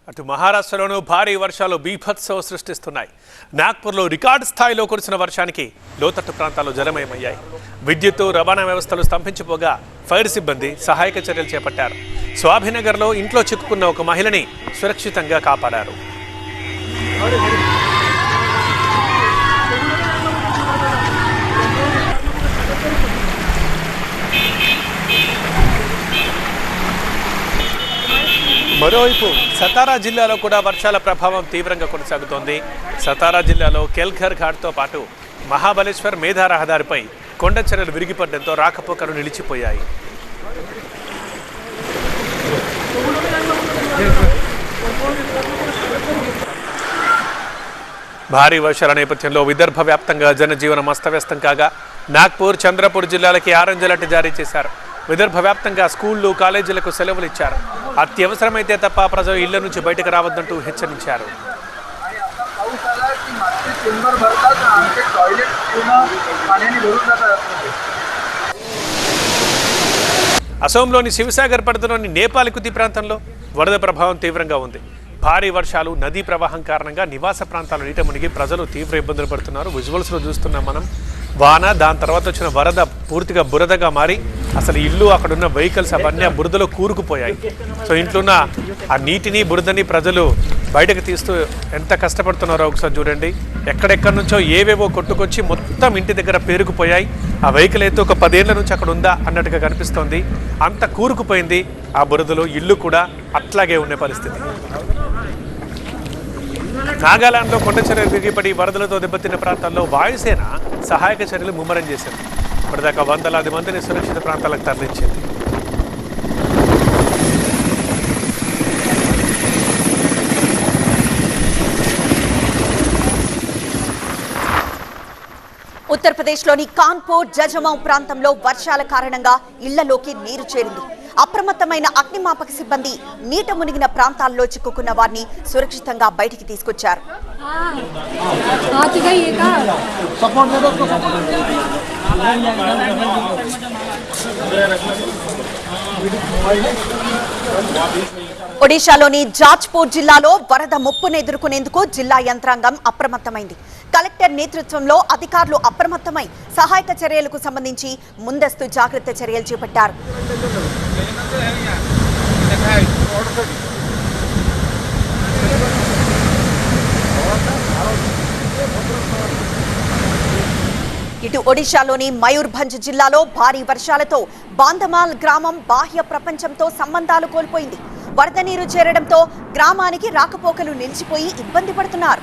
అటు మహారాష్ట్రలోనూ భారీ వర్షాలు బీభత్సం సృష్టిస్తున్నాయి. నాగ్పూర్లో రికార్డు స్థాయిలో కురిసిన వర్షానికి లోతట్టు ప్రాంతాలు జలమయమయ్యాయి. విద్యుత్తు రవాణా వ్యవస్థలు స్తంభించిపోగా ఫైర్ సిబ్బంది సహాయక చర్యలు చేపట్టారు. స్వాభినగర్లో ఇంట్లో చిక్కుకున్న ఒక మహిళని సురక్షితంగా కాపాడారు. మరోవైపు సతారా జిల్లాలో కూడా వర్షాల ప్రభావం తీవ్రంగా కొనసాగుతోంది. సతారా జిల్లాలో కేల్ఘర్ ఘాట్తో పాటు మహాబలేశ్వర్ మేధా రహదారిపై కొండ చర్యలు విరిగిపడడంతో రాకపోకలు నిలిచిపోయాయి. భారీ వర్షాల నేపథ్యంలో విదర్భ వ్యాప్తంగా జనజీవనం అస్తవ్యస్తం కాగా నాగ్పూర్, చంద్రపూర్ జిల్లాలకి ఆరెంజ్ అలర్ట్ జారీ చేశారు. విదర్భ వ్యాప్తంగా స్కూళ్లు, కాలేజీలకు సెలవులు ఇచ్చారు. అత్యవసరమైతే తప్ప ప్రజలు ఇళ్ల నుంచి బయటకు రావద్దంటూ హెచ్చరించారు. అసోంలోని శివసాగర్ పరిధిలోని నేపాలికుతి ప్రాంతంలో వరద ప్రభావం తీవ్రంగా ఉంది. భారీ వర్షాలు, నదీ ప్రవాహం కారణంగా నివాస ప్రాంతాలు నీట మునిగి ప్రజలు తీవ్ర ఇబ్బందులు పడుతున్నారు. విజువల్స్లో చూస్తున్నాం మనం. వాన, దాని తర్వాత వచ్చిన వరద పూర్తిగా బురదగా మారి అసలు ఇల్లు, అక్కడున్న వెహికల్స్ అవన్నీ ఆ బురదలో కూరుకుపోయాయి. సో ఇంట్లో ఉన్న ఆ నీటిని, బురదని ప్రజలు బయటకు తీస్తూ ఎంత కష్టపడుతున్నారో ఒకసారి చూడండి. ఎక్కడెక్కడి నుంచో ఏవేవో కొట్టుకొచ్చి మొత్తం ఇంటి దగ్గర పేరుకుపోయాయి. ఆ వెహికల్ అయితే ఒక 10 ఏళ్ల నుంచి అక్కడ ఉందా అన్నట్టుగా కనిపిస్తోంది. అంత కూరుకుపోయింది ఆ బురదలో. ఇల్లు కూడా అట్లాగే ఉండే పరిస్థితి. నాగాలాండ్లో కొండ చర్యలు విరిగిపడి వరదలతో దెబ్బతిన్న ప్రాంతాల్లో వాయుసేన సహాయక చర్యలు ముమ్మరం చేసింది. ఇప్పటిదాకా వందలాది మందిని సురక్షిత ప్రాంతాలకు తరలించింది. ఉత్తరప్రదేశ్లోని కాన్పూర్, జజమావ్ ప్రాంతంలో వర్షాల కారణంగా ఇళ్లలోకి నీరు చేరింది. అప్రమత్తమైన అగ్నిమాపక సిబ్బంది నీట మునిగిన ప్రాంతాల్లో చిక్కుకున్న వారిని సురక్షితంగా బయటికి తీసుకొచ్చారు. ఒడిశాలోని జాజ్పూర్ జిల్లాలో వరద ముప్పును ఎదుర్కొనేందుకు జిల్లా యంత్రాంగం అప్రమత్తమైంది. కలెక్టర్ నేతృత్వంలో అధికారులు అప్రమత్తమై సహాయక చర్యలకు సంబంధించి ముందస్తు జాగ్రత్త చర్యలు చేపట్టారు. ఇటు ఒడిశాలోని మయూర్భంజ్ జిల్లాలో భారీ వర్షాలతో బాంధమాల్ గ్రామం బాహ్య ప్రపంచంతో సంబంధాలు కోల్పోయింది. వరద నీరు చేరడంతో గ్రామానికి రాకపోకలు నిలిచిపోయి ఇబ్బంది పడుతున్నారు.